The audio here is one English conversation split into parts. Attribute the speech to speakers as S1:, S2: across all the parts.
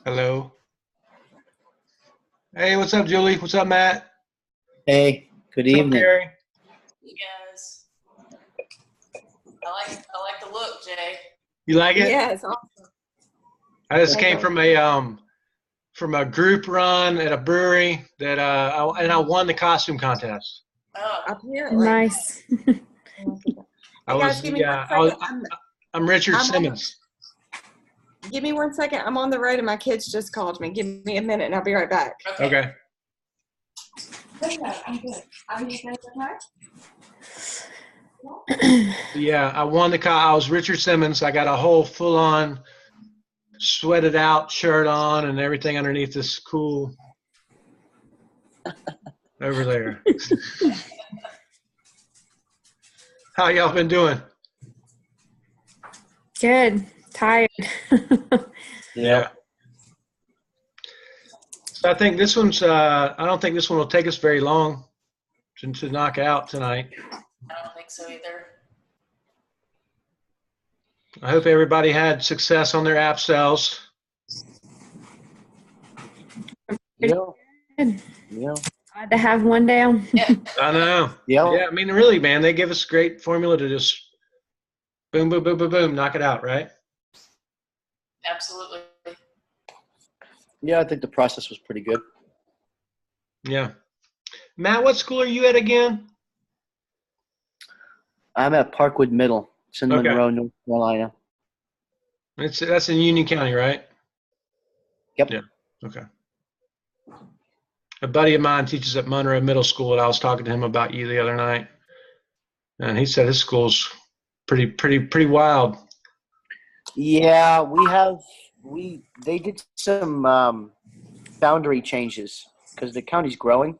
S1: Hello. Hey, what's up, Julie? What's up, Matt?
S2: Hey, good
S1: What's up,
S2: evening.
S1: Gary?
S3: You guys, I like the look, Jay.
S1: You like it?
S4: Yes, awesome.
S1: I just came from a group run at a brewery that I won the costume contest.
S3: Oh,
S4: Apparently.
S5: Nice.
S1: I
S4: Hey, guys,
S1: was
S4: give me
S1: the
S4: one second.
S1: I'm Richard
S4: I'm on-
S1: Simmons.
S4: Give me 1 second. I'm on the road and my kids just called me. Give me a minute and I'll be right back.
S3: okay.
S1: Okay.
S4: I'm good. Are you guys
S1: Yeah, I won I was Richard Simmons. I got a whole full-on sweated out shirt on and everything underneath this cool over there. How y'all been doing?
S5: Good. Tired.
S1: Yeah. So I think this one's, I don't think this one will take us very long to knock out tonight.
S3: I don't think so either.
S1: I hope everybody had success on their app sales.
S2: Yeah.
S5: Good.
S2: Yeah.
S5: Glad to have one down.
S1: I know.
S2: Yeah.
S1: Yeah, I mean, really, man, they give us a great formula to just boom, boom, boom, boom, boom, knock it out, right?
S3: Absolutely.
S2: Yeah, I think the process was pretty good.
S1: Yeah. Matt, what school are you at again?
S2: I'm at Parkwood Middle. It's in
S1: Okay.
S2: Monroe, North Carolina.
S1: That's in Union County, right?
S2: Yep.
S1: Yeah. Okay. A buddy of mine teaches at Monroe Middle School, and I was talking to him about you the other night, and he said his school's pretty wild.
S2: Yeah, they did some boundary changes because the county's growing.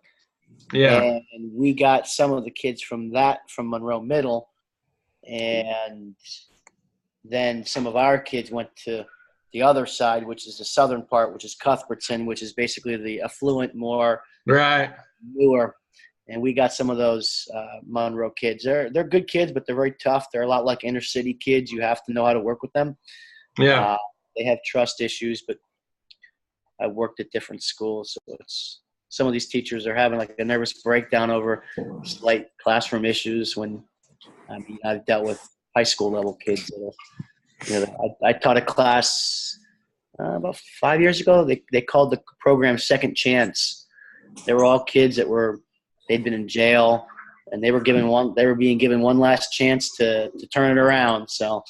S1: Yeah.
S2: And we got some of the kids from Monroe Middle, and then some of our kids went to the other side, which is the southern part, which is Cuthbertson, which is basically the affluent, more
S1: Right.
S2: newer. And we got some of those Monroe kids. They're good kids, but they're very tough. They're a lot like inner city kids. You have to know how to work with them.
S1: Yeah.
S2: They have trust issues, but I worked at different schools, so it's some of these teachers are having like a nervous breakdown over slight classroom issues. When I've dealt with high school level kids. I taught a class about 5 years ago. They called the program Second Chance. They were all kids they'd been in jail, and they were being given one last chance to turn it around. So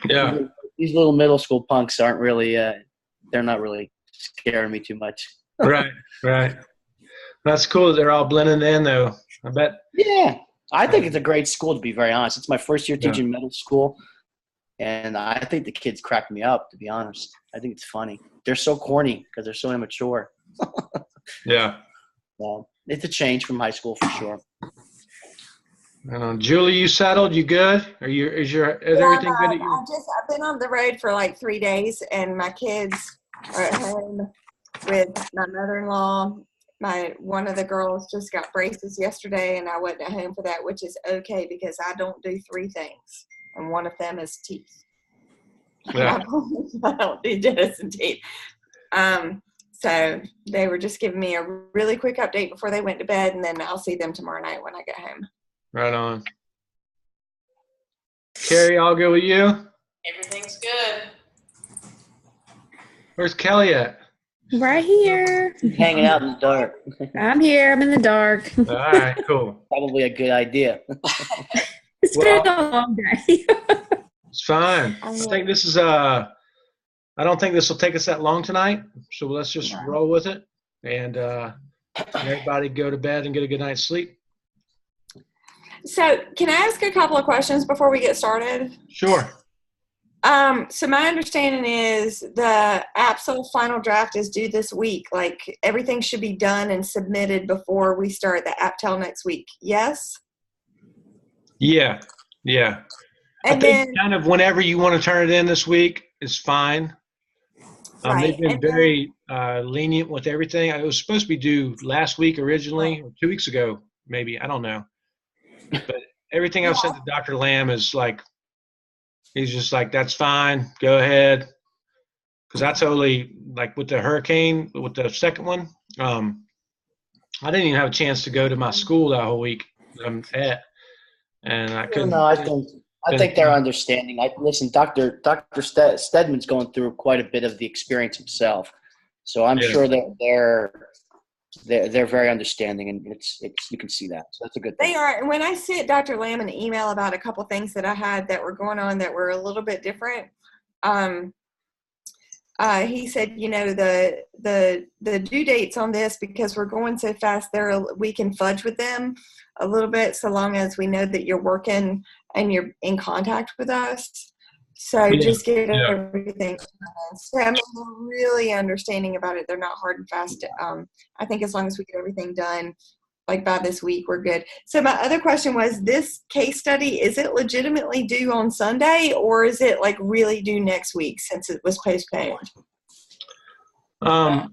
S1: Yeah.
S2: these little middle school punks aren't really they're not really scaring me too much.
S1: Right. Right. That's cool that they're all blending in, though. I bet.
S2: Yeah, I think it's a great school, to be very honest. It's my first year
S1: Yeah.
S2: teaching middle school, and I think the kids crack me up, to be honest. I think it's funny. They're so corny because they're so immature.
S1: Yeah.
S2: Well, it's a change from high school for sure.
S1: I don't know. Julie, you settled? You good? Is everything good at you?
S4: I've been on the road for like 3 days and my kids are at home with my mother-in-law. One of the girls just got braces yesterday and I wasn't at home for that, which is okay because I don't do 3 things. And one of them is teeth.
S1: Yeah.
S4: I don't do dentists and teeth. So they were just giving me a really quick update before they went to bed, and then I'll see them tomorrow night when I get home.
S1: Right on. Carrie, all good with you?
S3: Everything's good.
S1: Where's Kelly at?
S5: Right here.
S2: Hanging out in the dark.
S5: I'm here. I'm in the dark.
S1: All right, cool.
S2: Probably a good idea.
S5: It's been a long day.
S1: It's fine. I think this is I don't think this will take us that long tonight, so let's just roll with it and everybody go to bed and get a good night's sleep.
S4: So can I ask a couple of questions before we get started?
S1: Sure.
S4: So my understanding is the APSL final draft is due this week. Like everything should be done and submitted before we start the APTEL next week. Yes?
S1: Yeah. I
S4: And
S1: think
S4: then,
S1: kind of whenever you want to turn it in this week is fine.
S4: right.
S1: They've been
S4: and
S1: very lenient with everything. It was supposed to be due last week originally, or 2 weeks ago, maybe. I don't know. But everything I've sent to Dr. Lamb is like He's just like, that's fine, go ahead. Because I totally, like with the hurricane, with the second one, I didn't even have a chance to go to my school that whole week that I'm at, and I couldn't.
S2: No, I think they're understanding. Listen, Dr. Stedman's going through quite a bit of the experience himself, so I'm sure that they're very understanding, and it's you can see that. So that's a good thing.
S4: They are. And when I sent Dr. Lamb an email about a couple things that I had that were going on that were a little bit different, he said, you know, the due dates on this, because we're going so fast, we can fudge with them a little bit, so long as we know that you're working and you're in contact with us. So just get everything. So I'm really understanding about it. They're not hard and fast. I think as long as we get everything done, like by this week, we're good. So my other question was, this case study, is it legitimately due on Sunday, or is it like really due next week since it was postponed?
S1: I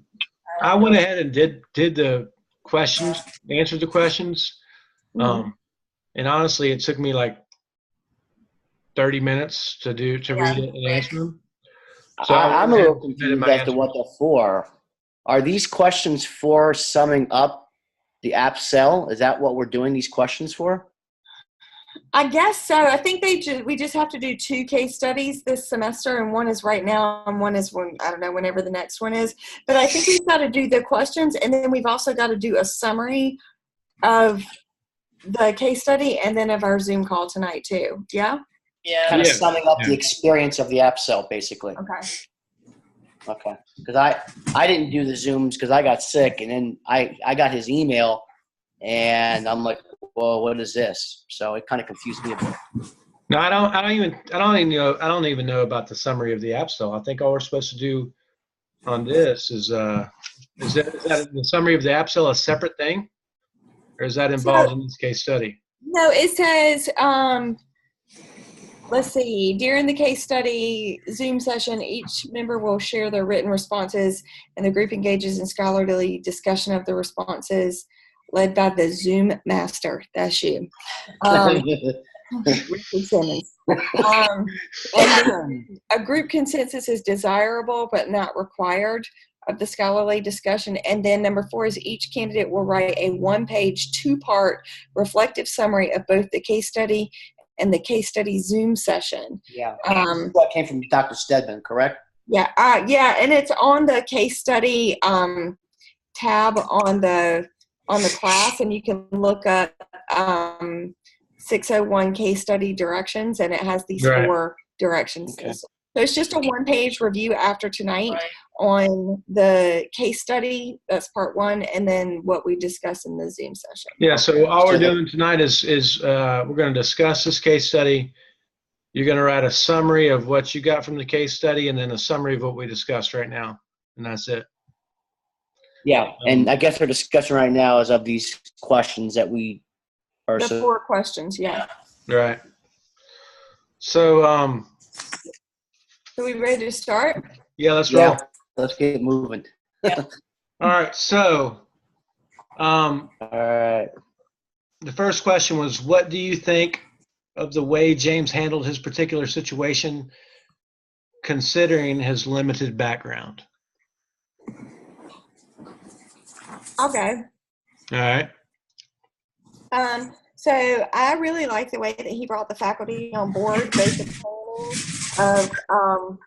S1: went ahead and did the questions, answered the questions. And honestly, it took me like 30 minutes to read it and answer them. So
S2: I'm a little confused as to what they're for. Are these questions for summing up the AppSell? Is that what we're doing these questions for?
S4: I guess so. I think we just have to do 2 case studies this semester, and one is right now, and one is I don't know, whenever the next one is. But I think we've got to do the questions, and then we've also got to do a summary of the case study, and then of our Zoom call tonight too. Yeah.
S3: Yeah.
S2: Kind of summing up the experience of the AppSell, basically. Okay. Because I didn't do the Zooms because I got sick, and then I got his email, and I'm like, well, what is this? So it kind of confused me a bit.
S1: No, I don't even know about the summary of the AppSell. I think all we're supposed to do on this is that the summary of the AppSell a separate thing, or is that involved in this case study?
S4: No, it says, let's see, during the case study Zoom session, each member will share their written responses, and the group engages in scholarly discussion of the responses led by the Zoom master. That's you. A group consensus is desirable but not required of the scholarly discussion. And then number 4 is each candidate will write a 1-page, 2-part reflective summary of both the case study and the case study Zoom session.
S2: Yeah. That came from Dr. Stedman, correct?
S4: Yeah. And it's on the case study tab on the class, and you can look up 601 case study directions, and it has these 4 directions.
S2: Okay.
S4: So it's just a 1-page review after tonight on the case study. That's part 1, and then what we discuss in the Zoom session.
S1: Yeah. So all we're doing tonight is we're going to discuss this case study. You're going to write a summary of what you got from the case study, and then a summary of what we discussed right now, and that's it.
S2: Yeah, and I guess our discussion right now is of these questions that we are.
S4: The 4 questions, yeah.
S1: Right. So,
S4: So we ready to start?
S1: yeah, let's roll.
S2: Yeah, let's get moving.
S1: All right. So,
S2: All right.
S1: the first question was, what do you think of the way James handled his particular situation, considering his limited background?
S4: Okay.
S1: All right.
S4: So I really like the way that he brought the faculty on board, both the planning of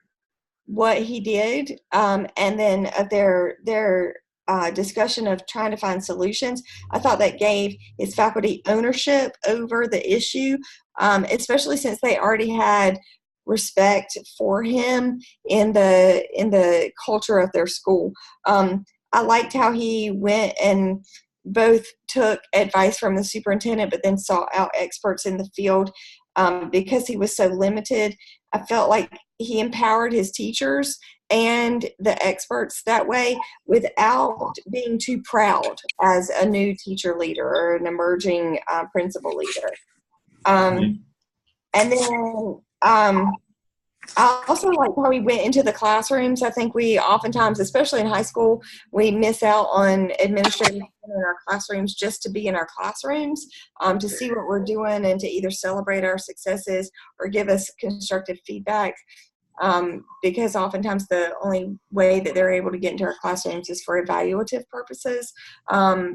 S4: what he did, and then of their discussion of trying to find solutions. I thought that gave his faculty ownership over the issue, especially since they already had respect for him in the culture of their school. I liked how he went and both took advice from the superintendent, but then sought out experts in the field. Because he was so limited, I felt like he empowered his teachers and the experts that way without being too proud as a new teacher leader or an emerging principal leader. And then I also like how we went into the classrooms. I think we oftentimes, especially in high school, we miss out on administrators in our classrooms just to be in our classrooms, to see what we're doing and to either celebrate our successes or give us constructive feedback. Because oftentimes the only way that they're able to get into our classrooms is for evaluative purposes,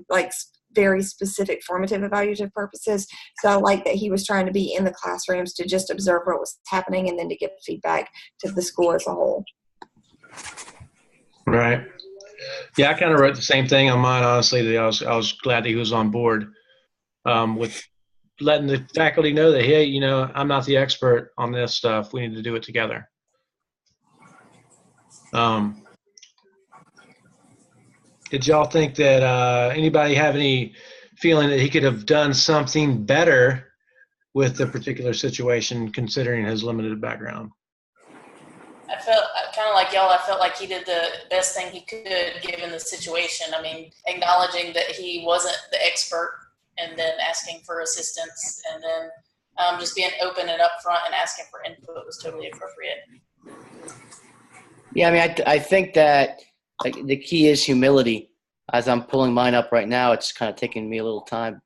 S4: like very specific formative evaluative purposes. So I like that he was trying to be in the classrooms to just observe what was happening and then to give feedback to the school as a whole.
S1: Right. Yeah, I kind of wrote the same thing on mine, honestly. That I was glad that he was on board with letting the faculty know that, hey, you know, I'm not the expert on this stuff. We need to do it together. Did y'all think that anybody have any feeling that he could have done something better with the particular situation, considering his limited background?
S3: I felt kind of like y'all. I felt like he did the best thing he could given the situation. I mean, acknowledging that he wasn't the expert and then asking for assistance and then just being open and upfront and asking for input was totally appropriate.
S2: Yeah, I mean, I think that like the key is humility. As I'm pulling mine up right now, it's kind of taking me a little time.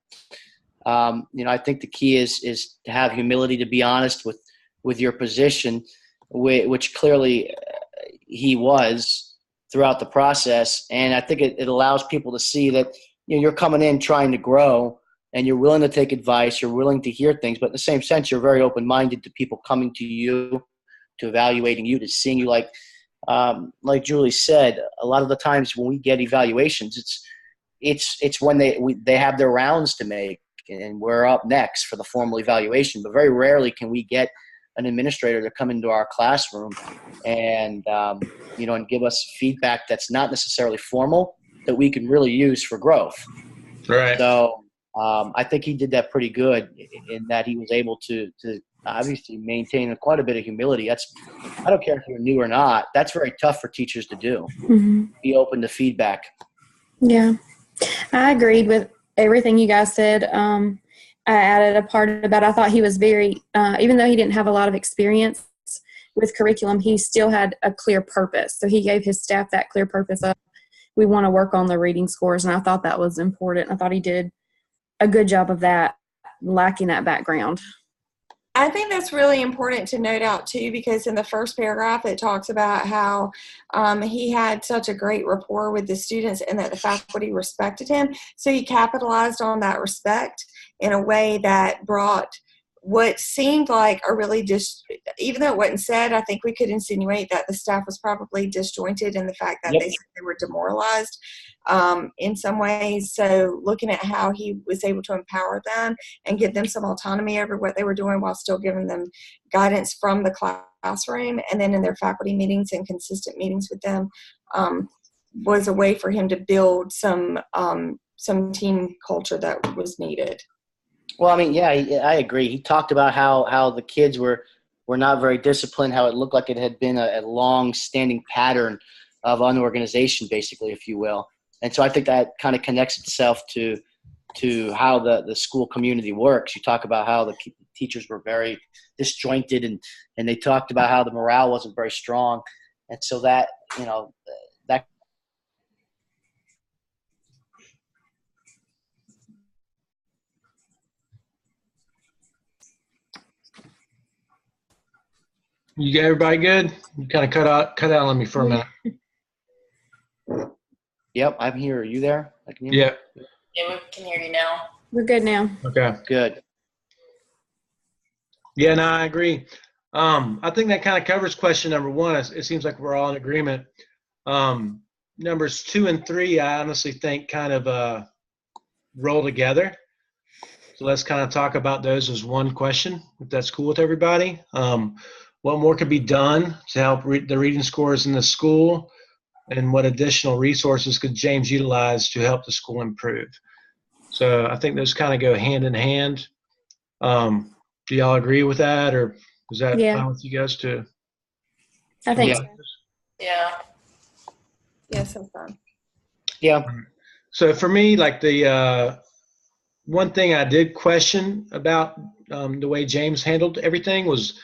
S2: You know, I think the key is to have humility, to be honest with your position, which clearly he was throughout the process. And I think it allows people to see that, you know, you're coming in trying to grow and you're willing to take advice, you're willing to hear things, but in the same sense, you're very open-minded to people coming to you, to evaluating you, to seeing you. Like Julie said, a lot of the times when we get evaluations, it's when they have their rounds to make and we're up next for the formal evaluation. But very rarely can we get an administrator to come into our classroom and you know, and give us feedback that's not necessarily formal that we can really use for growth.
S1: Right.
S2: So I think he did that pretty good in that he was able to obviously maintain quite a bit of humility. I don't care if you're new or not. That's very tough for teachers to do.
S5: Mm-hmm.
S2: Be open to feedback.
S5: Yeah, I agreed with everything you guys said. I added a part about, I thought he was very, even though he didn't have a lot of experience with curriculum, he still had a clear purpose. So he gave his staff that clear purpose of, we want to work on the reading scores. And I thought that was important. I thought he did a good job of that, lacking that background.
S4: I think that's really important to note out too, because in the first paragraph it talks about how he had such a great rapport with the students and that the faculty respected him. So he capitalized on that respect in a way that brought what seemed like a really even though it wasn't said, I think we could insinuate that the staff was probably disjointed in the fact that
S2: Yep.
S4: they said they were demoralized in some ways. So looking at how he was able to empower them and give them some autonomy over what they were doing while still giving them guidance from the classroom, and then in their faculty meetings and consistent meetings with them, was a way for him to build some team culture that was needed.
S2: Well, I mean, yeah, I agree. He talked about how the kids were not very disciplined, how it looked like it had been a long-standing pattern of unorganization, basically, if you will. And so I think that kind of connects itself to how the school community works. You talk about how the teachers were very disjointed, and they talked about how the morale wasn't very strong. And so that, you know, that.
S1: You got everybody good? You kind of cut out on me for a minute.
S2: Yep, I'm here. Are you there? I can hear you.
S1: Yeah.
S3: Yeah, we can hear you now.
S5: We're good now.
S1: Okay.
S2: Good.
S1: Yeah, no, I agree. I think that kind of covers question number one. It seems like we're all in agreement. Numbers 2 and 3, I honestly think kind of roll together. So let's kind of talk about those as one question, if that's cool with everybody. What more could be done to help the reading scores in the school, and what additional resources could James utilize to help the school improve? So I think those kind of go hand in hand. Do y'all agree with that, or is that fine with you guys too?
S5: I think
S2: Yeah.
S5: so.
S3: Yeah.
S4: Yes, I'm fine.
S2: Yeah.
S1: So for me, like the one thing I did question about the way James handled everything was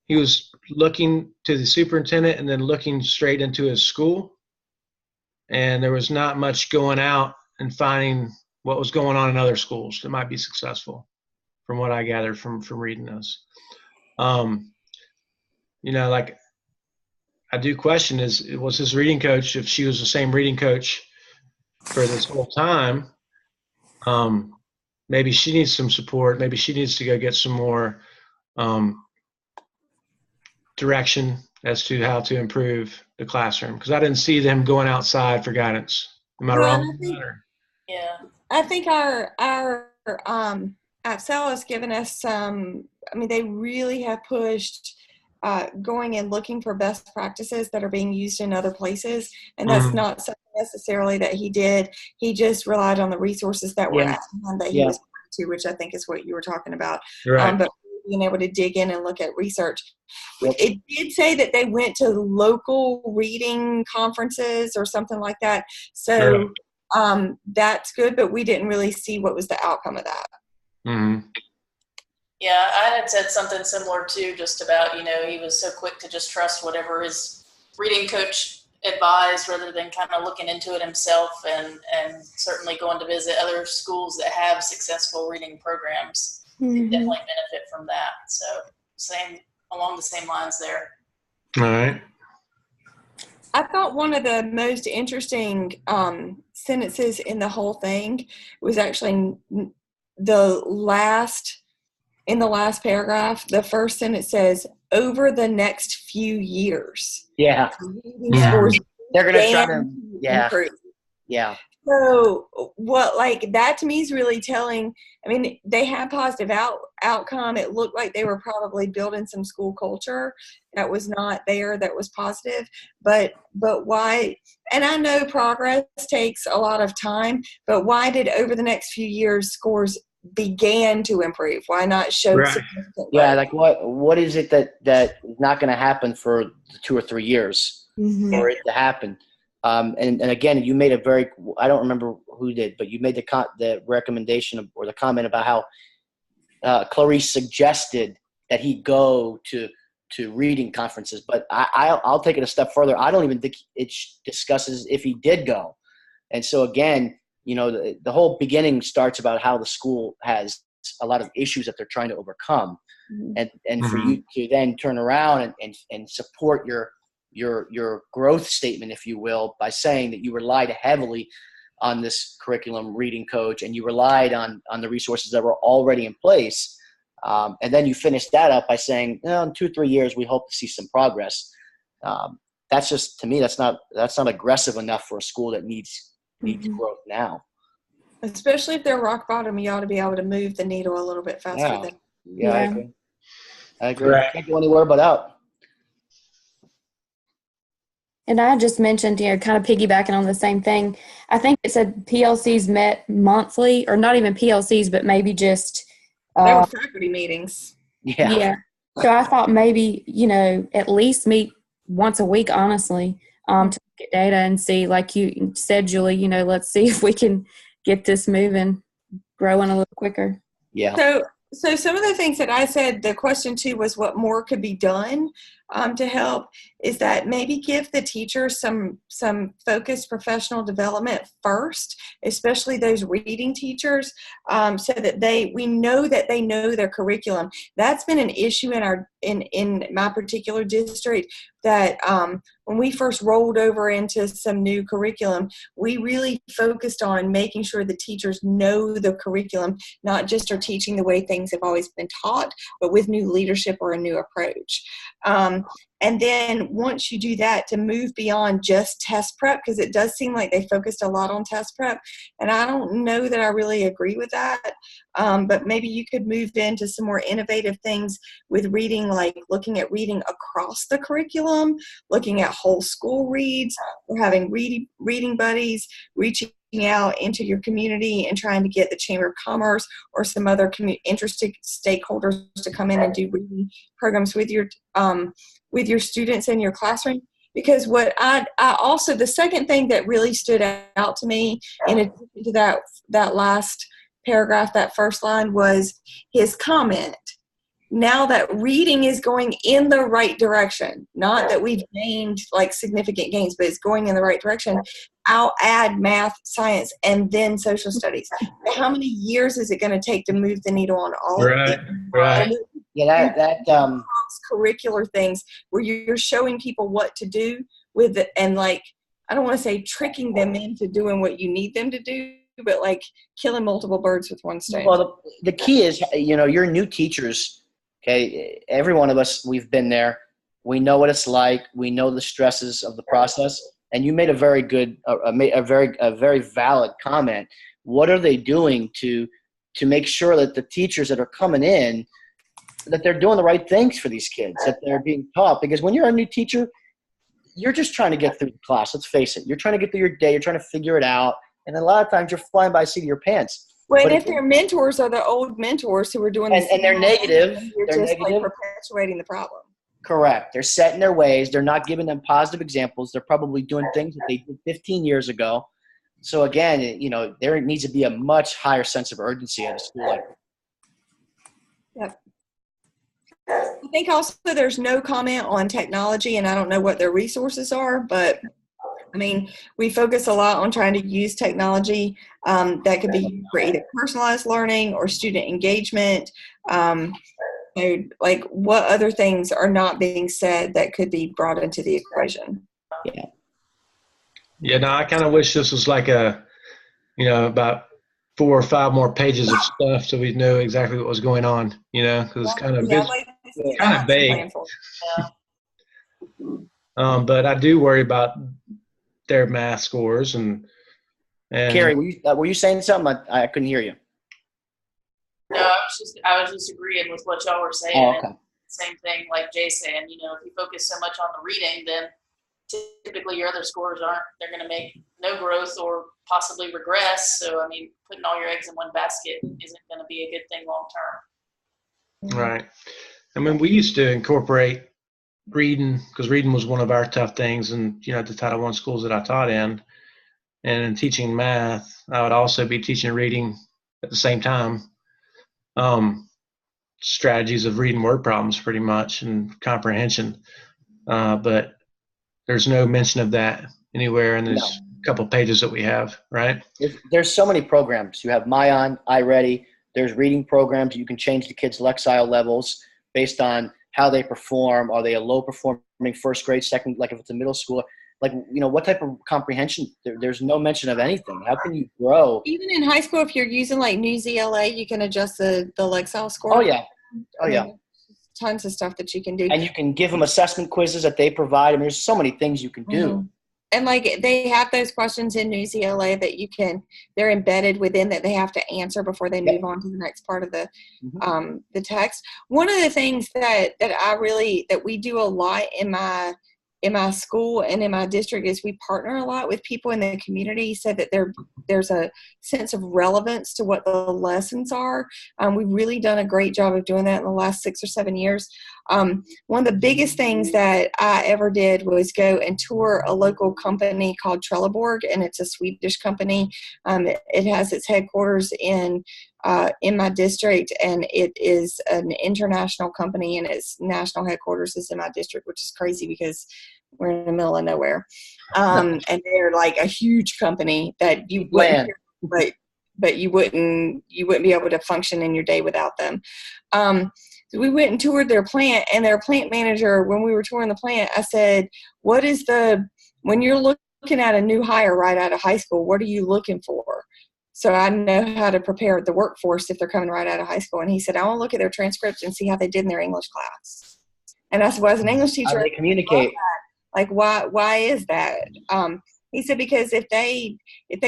S1: he was looking to the superintendent and then looking straight into his school. And there was not much going out and finding what was going on in other schools that might be successful, from what I gathered from reading those. Like, I do question was his reading coach, if she was the same reading coach for this whole time, maybe she needs some support. Maybe she needs to go get some more direction as to how to improve the classroom, because I didn't see them going outside for guidance. Am I wrong?
S3: Yeah.
S4: I think our APSEL has given us some. I mean, they really have pushed going and looking for best practices that are being used in other places, and that's not something necessarily that he did. He just relied on the resources that were at hand that he was to, which I think is what you were talking about.
S1: Right.
S4: But being able to dig in and look at research. It did say that they went to local reading conferences or something like that. So that's good, but we didn't really see what was the outcome of that.
S1: Mm-hmm.
S3: Yeah, I had said something similar too, just about, he was so quick to just trust whatever his reading coach advised rather than kind of looking into it himself, and certainly going to visit other schools that have successful reading programs.
S5: Mm-hmm.
S3: Definitely benefit from that. So along the same lines there.
S1: All right.
S4: I thought one of the most interesting sentences in the whole thing was actually in the last paragraph. The first sentence says, "Over the next few years."
S2: Yeah.
S4: Reading scores
S2: they're going to try to
S4: improve.
S2: Yeah.
S4: So that to me is really telling. I mean, they had positive outcome. It looked like they were probably building some school culture that was not there, that was positive. But why? And I know progress takes a lot of time, but why did over the next few years scores began to improve? Why not show significant growth?
S2: Yeah, like what is it that is not going to happen for 2 or 3 years for it to happen? And again, you made I don't remember who did, but you made the recommendation or the comment about how Clarice suggested that he go to reading conferences. But I'll take it a step further. I don't even think it discusses if he did go. And so again, the whole beginning starts about how the school has a lot of issues that they're trying to overcome. And for you to then turn around and support your growth statement, if you will, by saying that you relied heavily on this curriculum reading coach and you relied on the resources that were already in place. And then you finish that up by saying, in 2 or 3 years, we hope to see some progress. That's just, to me, that's not aggressive enough for a school that needs growth now.
S4: Especially if they're rock bottom, you ought to be able to move the needle a little bit faster.
S2: I agree. Right. Can't go anywhere but up.
S5: And I just mentioned, kind of piggybacking on the same thing. I think it said PLCs met monthly, or not even PLCs, but maybe just
S4: they were faculty meetings.
S5: Yeah. So I thought maybe, at least meet once a week, honestly, to get data and see, like you said, Julie, let's see if we can get this moving, growing a little quicker.
S2: Yeah.
S4: So some of the things that I said, the question too was what more could be done to help, is that maybe give the teachers some focused professional development first, especially those reading teachers, so that we know that they know their curriculum. That's been an issue in my particular district, that when we first rolled over into some new curriculum, we really focused on making sure the teachers know the curriculum, not just are teaching the way things have always been taught, but with new leadership or a new approach. And then once you do that, to move beyond just test prep, because it does seem like they focused a lot on test prep, and I don't know that I really agree with that. But maybe you could move into some more innovative things with reading, like looking at reading across the curriculum, looking at whole school reads, or having reading buddies, reaching out into your community and trying to get the Chamber of Commerce or some other interested stakeholders to come in and do reading programs with your students in your classroom. Because what I also, the second thing that really stood out to me in addition to that last paragraph, that first line, was his comment now that reading is going in the right direction, not that we've gained like significant gains, but it's going in the right direction, I'll add math, science, and then social studies. How many years is it going to take to move the needle on all
S1: Right,
S4: of these?
S1: right.
S2: Yeah, that
S4: Curricular things where you're showing people what to do with it, and like, I don't want to say tricking them into doing what you need them to do, but like killing multiple birds with one stone.
S2: well, the key is, you're new teachers. Okay, every one of us, we've been there. We know what it's like. We know the stresses of the process. And you made a very good, a very valid comment. What are they doing to make sure that the teachers that are coming in, that they're doing the right things for these kids, that they're being taught? Because when you're a new teacher, you're just trying to get through the class. Let's face it. You're trying to get through your day. You're trying to figure it out. And a lot of times you're flying by the seat of your pants.
S4: Well,
S2: But
S4: and if their mentors are the old mentors who are doing the
S2: and they're negative,
S4: you're
S2: they're
S4: just
S2: negative.
S4: like perpetuating the problem.
S2: Correct. They're set in their ways. They're not giving them positive examples. They're probably doing things that they did 15 years ago. So again, there needs to be a much higher sense of urgency at a school like that.
S4: Yep. I think also there's no comment on technology, and I don't know what their resources are, but I mean, we focus a lot on trying to use technology that could be used for either personalized learning or student engagement. Like, what other things are not being said that could be brought into the equation?
S1: Yeah, no, I kind of wish this was like about 4 or 5 more pages of stuff so we knew exactly what was going on, because it's kind of vague. But I do worry about their math scores and
S2: Carrie, were you saying something? I couldn't hear you.
S3: No, I was just agreeing with what y'all were saying.
S2: Oh, okay.
S3: Same thing like Jay saying, if you focus so much on the reading, then typically your other scores they're going to make no growth or possibly regress. So, I mean, putting all your eggs in one basket isn't going to be a good thing long term.
S1: Right. I mean, we used to incorporate reading because reading was one of our tough things. And, the Title I schools that I taught in, and in teaching math, I would also be teaching reading at the same time. Strategies of reading word problems pretty much and comprehension. But there's no mention of that anywhere in this couple pages that we have, right?
S2: There's so many programs. You have Myon, iReady. There's reading programs. You can change the kids' Lexile levels based on how they perform. Are they a low performing first grade, second, like if it's a middle school? Like, what type of comprehension? There's no mention of anything. How can you grow?
S4: Even in high school, if you're using like Newsela, you can adjust the Lexile score.
S2: Oh, yeah. Oh, yeah.
S4: Tons of stuff that you can do.
S2: And you can give them assessment quizzes that they provide. I mean, there's so many things you can do.
S4: Mm-hmm. And like they have those questions in Newsela that they're embedded within that they have to answer before they move on to the next part of the text. One of the things that we do a lot in my school and in my district is we partner a lot with people in the community so that there's a sense of relevance to what the lessons are. We've really done a great job of doing that in the last 6 or 7 years. One of the biggest things that I ever did was go and tour a local company called Trelleborg, and it's a Swedish company. It has its headquarters in my district, and it is an international company, and its national headquarters is in my district, which is crazy because we're in the middle of nowhere. And they're like a huge company that you wouldn't, but you wouldn't be able to function in your day without them. So we went and toured their plant, and their plant manager, when we were touring the plant, I said, when you're looking at a new hire right out of high school, what are you looking for? So I know how to prepare the workforce if they're coming right out of high school. And he said, I want to look at their transcripts and see how they did in their English class. And I said, well, as an English teacher,
S2: how they communicate.
S4: Like, why is that? He said, because if they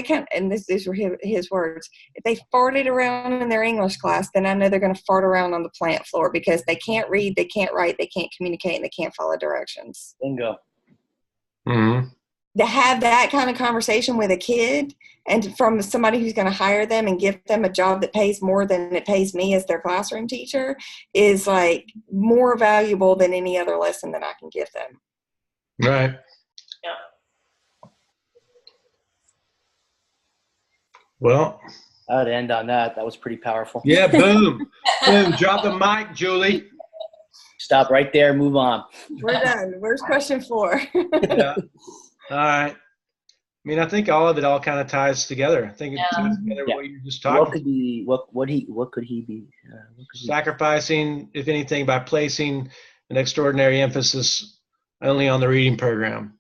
S4: can't, and these were his words, if they farted around in their English class, then I know they're going to fart around on the plant floor because they can't read, they can't write, they can't communicate, and they can't follow directions.
S2: Bingo.
S1: Mm-hmm.
S4: To have that kind of conversation with a kid and from somebody who's going to hire them and give them a job that pays more than it pays me as their classroom teacher is like more valuable than any other lesson that I can give them.
S1: Right.
S3: Yeah.
S1: Well,
S2: I would end on that. That was pretty powerful.
S1: yeah, boom. Boom. Drop the mic, Julie.
S2: Stop right there. Move on.
S4: We're done. Where's question 4?
S1: Yeah. All right. I mean, I think all of it all kind of ties together. I think it
S3: Yeah.
S1: ties together
S2: Yeah.
S1: what you're just
S2: What
S1: talking.
S2: could be? What could he be? What could he,
S1: Sacrificing, if anything, by placing an extraordinary emphasis only on the reading program.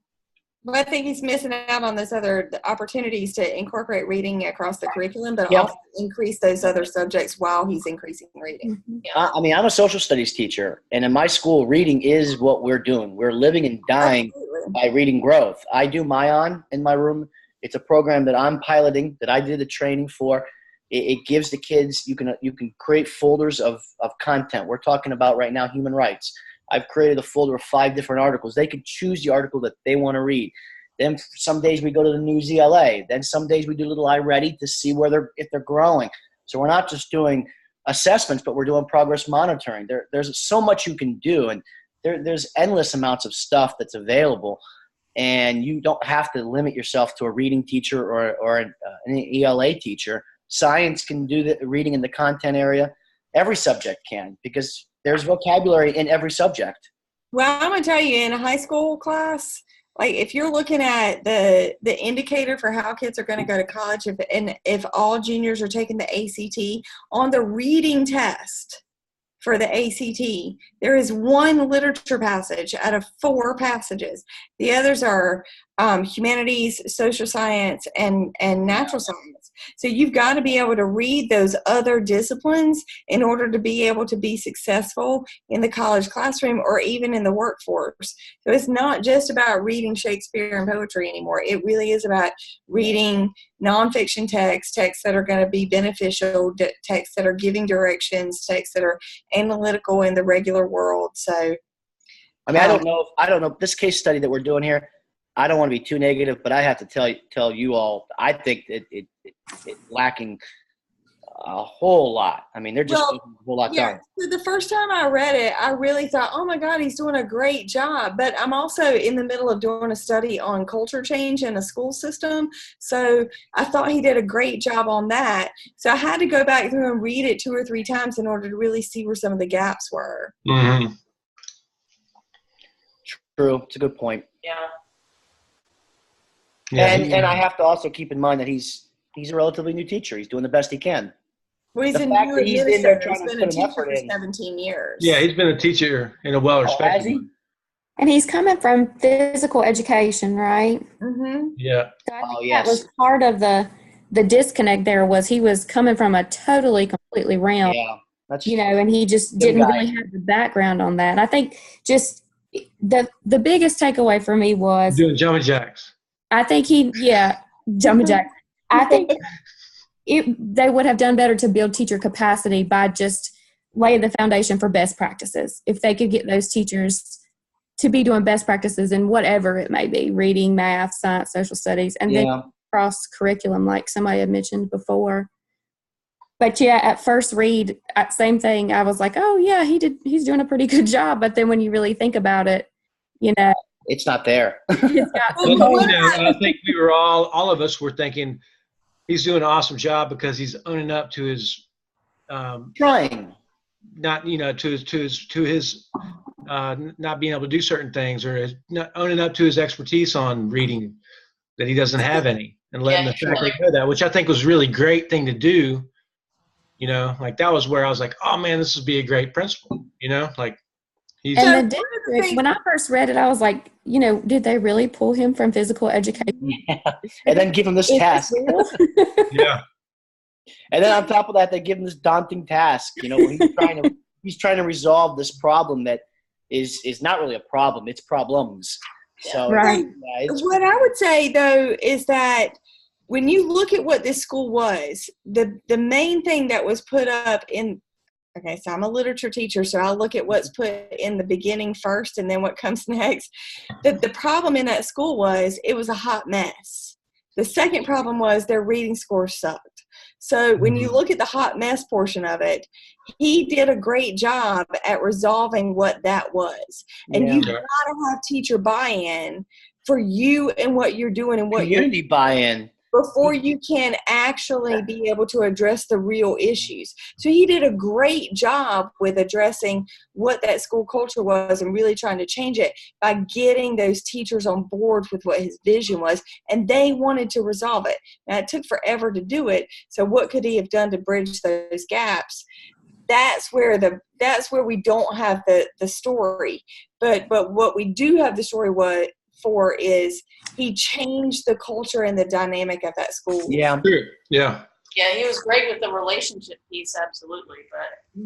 S4: Well, I think he's missing out on those other opportunities to incorporate reading across the curriculum, but
S2: Yep.
S4: also increase those other subjects while he's increasing reading.
S2: I mean, I'm a social studies teacher, and in my school, reading is what we're doing. We're living and dying
S4: Absolutely.
S2: by reading growth. I do Myon in my room. It's a program that I'm piloting, that I did the training for. It gives the kids, you can create folders of content. We're talking about right now human rights. I've created a folder of 5 different articles. They can choose the article that they want to read. Then some days we go to the News ELA. Then some days we do little iReady to see if they're growing. So we're not just doing assessments, but we're doing progress monitoring. There's so much you can do, and there's endless amounts of stuff that's available. And you don't have to limit yourself to a reading teacher or an ELA teacher. Science can do the reading in the content area. Every subject can, because there's vocabulary in every subject.
S4: Well, I'm going to tell you, in a high school class, like if you're looking at the indicator for how kids are going to go to college, if all juniors are taking the ACT, on the reading test for the ACT, there is 1 literature passage out of 4 passages. The others are humanities, social science, and natural science. So you've got to be able to read those other disciplines in order to be able to be successful in the college classroom or even in the workforce. So it's not just about reading Shakespeare and poetry anymore. It really is about reading nonfiction texts that are going to be beneficial, texts that are giving directions, texts that are analytical in the regular world. So,
S2: I mean, I don't know. This case study that we're doing here, I don't want to be too negative, but I have to tell you all, I think it's lacking a whole lot. I mean, they're just a whole lot done.
S4: So the first time I read it, I really thought, oh my God, he's doing a great job. But I'm also in the middle of doing a study on culture change in a school system. So I thought he did a great job on that. So I had to go back through and read it 2 or 3 times in order to really see where some of the gaps were.
S1: Mm-hmm.
S2: True. It's a good point.
S3: Yeah.
S1: Yeah,
S2: And I have to also keep in mind that he's a relatively new teacher. He's doing the best he can.
S4: Well, he's
S2: The
S4: a
S2: fact
S4: new
S2: that he's in there
S4: administrator.
S2: trying
S4: He's
S2: to
S4: been a
S2: put an
S4: teacher
S2: effort
S4: for
S2: in.
S4: 17 years.
S1: yeah, he's been a teacher in a
S2: has
S1: well-respected
S2: he?
S1: one.
S5: And he's coming from physical education, right?
S4: Mm-hmm.
S1: Yeah.
S5: So I think
S2: yes.
S5: that was part of the disconnect there, was he was coming from a completely realm,
S2: Yeah. That's
S5: and he just
S2: Good
S5: didn't
S2: guy.
S5: really have the background on that. And I think just the biggest takeaway for me was,
S1: Doing jumping jacks.
S5: I think jumping jack. I think they would have done better to build teacher capacity by just laying the foundation for best practices. If they could get those teachers to be doing best practices in whatever it may be, reading, math, science, social studies, and then cross curriculum, like somebody had mentioned before. But yeah, at first read, same thing. I was like, oh yeah, he's doing a pretty good job. But then when you really think about it,
S2: it's not there.
S5: it's got
S1: Well, I think we were all of us were thinking he's doing an awesome job because he's owning up to his,
S2: Trying.
S1: not to his not being able to do certain things, or not owning up to his expertise on reading that he doesn't have any, and letting the faculty know that, which I think was a really great thing to do. Like that was where I was like, oh man, this would be a great principal. Like he's.
S5: And the district, when I first read it, I was like, did they really pull him from physical education?
S2: And then give him this
S5: Is
S2: task.
S5: this real?
S1: Yeah.
S2: And then on top of that, they give him this daunting task. Where he's trying to resolve this problem that is not really a problem; it's problems. So,
S5: Right.
S4: What I would say though is that when you look at what this school was, the main thing that was put up in, okay, so I'm a literature teacher, so I'll look at what's put in the beginning first and then what comes next. The problem in that school was it was a hot mess. The second problem was their reading scores sucked. So when you look at the hot mess portion of it, he did a great job at resolving what that was. And you've got to have teacher buy-in for you and what you're doing and what
S2: Community buy-in.
S4: before you can actually be able to address the real issues. So he did a great job with addressing what that school culture was and really trying to change it by getting those teachers on board with what his vision was, and they wanted to resolve it. Now, it took forever to do it, so what could he have done to bridge those gaps? That's where we don't have the story, but what we do have the story for is he changed the culture and the dynamic of that school.
S2: Yeah.
S1: Yeah.
S3: Yeah, he was great with the relationship piece, absolutely, but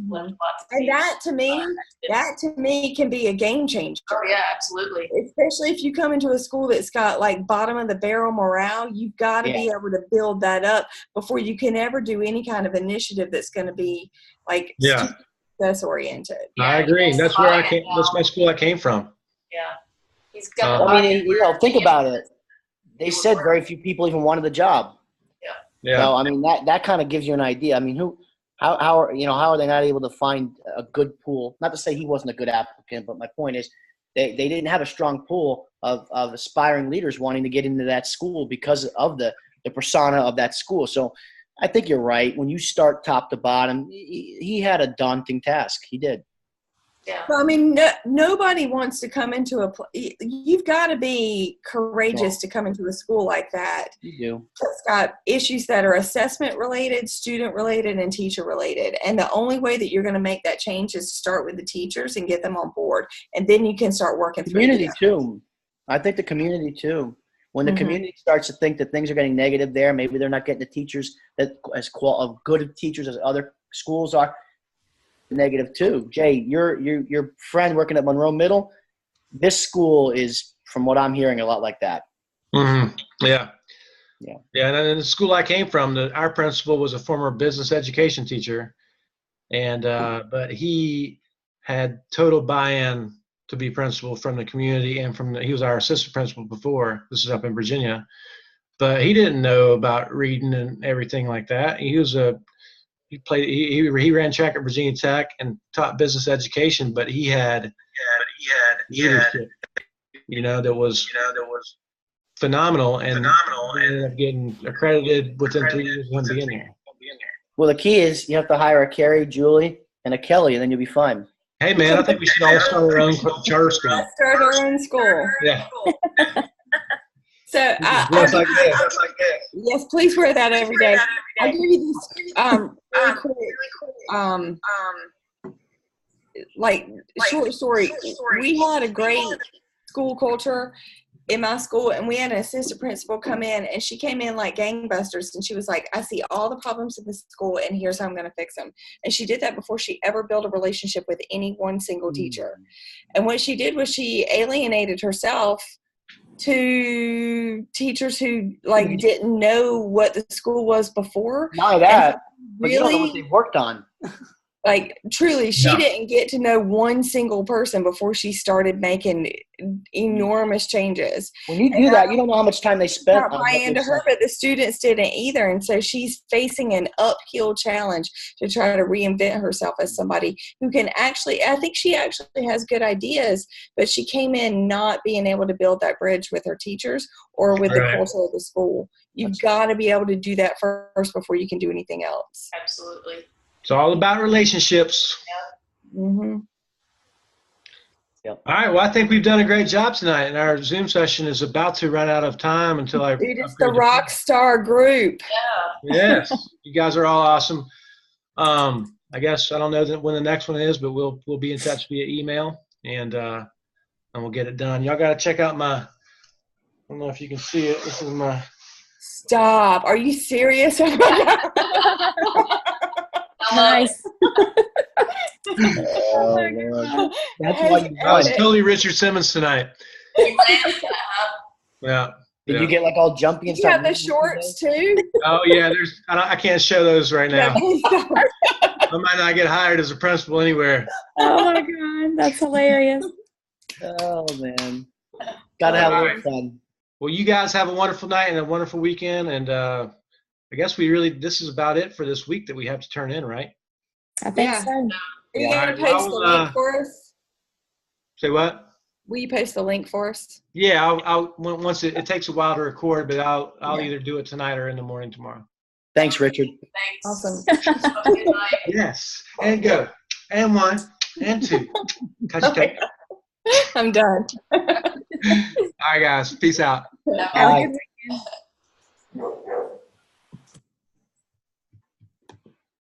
S3: left lots of
S4: And
S3: things.
S4: that to me can be a game changer.
S3: Oh yeah, absolutely.
S4: Especially if you come into a school that's got like bottom of the barrel morale, you've got to be able to build that up before you can ever do any kind of initiative that's going to be like success oriented.
S1: I agree. That's where I came. That's my school I came from.
S3: Yeah, he's got.
S2: I mean, think about it. They said very few people even wanted the job.
S1: Yeah.
S2: So I mean that kind of gives you an idea. I mean, how are they not able to find a good pool? Not to say he wasn't a good applicant, but my point is they didn't have a strong pool of aspiring leaders wanting to get into that school because of the persona of that school. So I think you're right. When you start top to bottom, he had a daunting task. He did.
S3: Yeah.
S4: Well, I mean, nobody wants to come into you've got to be courageous to come into a school like that.
S2: You do.
S4: It's got issues that are assessment related, student related, and teacher related. And the only way that you're going to make that change is to start with the teachers and get them on board. And then you can start working through
S2: community too. I think the community too. When the community starts to think that things are getting negative there, maybe they're not getting the teachers that as good teachers as other schools are. Negative too. Jay, your friend working at Monroe Middle, this school is, from what I'm hearing, a lot like that.
S1: Mm-hmm. Yeah.
S2: Yeah.
S1: Yeah. And in the school I came from, our principal was a former business education teacher, and but he had total buy-in to be principal from the community and he was our assistant principal before. This is up in Virginia, but he didn't know about reading and everything like that. He ran track at Virginia Tech and taught business education, but he had leadership, that was phenomenal and ended up getting accredited within 3 years of him being there.
S2: Well, the key is you have to hire a Carrie, Julie, and a Kelly, and then you'll be fine.
S1: Hey man, I think we should all start our own charter school.
S4: Let's start our own school.
S1: Yeah.
S4: So
S1: Just like this.
S4: yes, please wear that every day. I'll give you this really quick, short story. We had a great school culture in my school, and we had an assistant principal come in, and she came in like gangbusters, and she was like, I see all the problems in the school, and here's how I'm going to fix them. And she did that before she ever built a relationship with any one single teacher. And what she did was she alienated herself to teachers who didn't know what the school was before.
S2: Not that,
S4: really,
S2: but you don't know what they've worked on.
S4: Truly, she didn't get to know one single person before she started making enormous changes.
S2: When you do that, you don't know how much time they spent.
S4: Not buy into her, but the students didn't either, and so she's facing an uphill challenge to try to reinvent herself as somebody who can actually. I think she actually has good ideas, but she came in not being able to build that bridge with her teachers or with the culture of the school. You've got to be able to do that first before you can do anything else.
S3: Absolutely.
S1: It's all about relationships.
S3: Yeah.
S4: Mm-hmm.
S1: Yep. All right. Well, I think we've done a great job tonight, and our Zoom session is about to run out of time until
S4: It's the rock star group.
S3: Yeah.
S1: Yes, you guys are all awesome. I guess I don't know when the next one is, but we'll be in touch via email, and we'll get it done. Y'all got to check out I don't know if you can see it. This is my.
S4: Stop! Are you serious?
S5: Nice.
S2: Oh, Lord. That's why you
S1: I was totally Richard Simmons tonight. Yeah.
S2: Did you get all jumpy and
S4: You
S2: stuff?
S4: got the shorts too?
S1: Oh yeah, I can't show those right now. I might not get hired as a principal anywhere.
S5: Oh my God, that's hilarious.
S2: Oh man, gotta have a little fun.
S1: Well, you guys have a wonderful night and a wonderful weekend, and I guess this is about it for this week that we have to turn in, right?
S5: I think so.
S4: Are you going to post the link for us?
S1: Say what?
S4: Will you post the link for us?
S1: Yeah, once it takes a while to record, but I'll
S4: Yeah.
S1: either do it tonight or in the morning tomorrow.
S2: Thanks, Richard.
S3: Thanks.
S4: Awesome.
S3: Have a good night.
S1: Yes, and go, and 1, and 2. Touch tape.
S4: I'm done.
S1: All right, guys, peace out.
S4: Have a good weekend.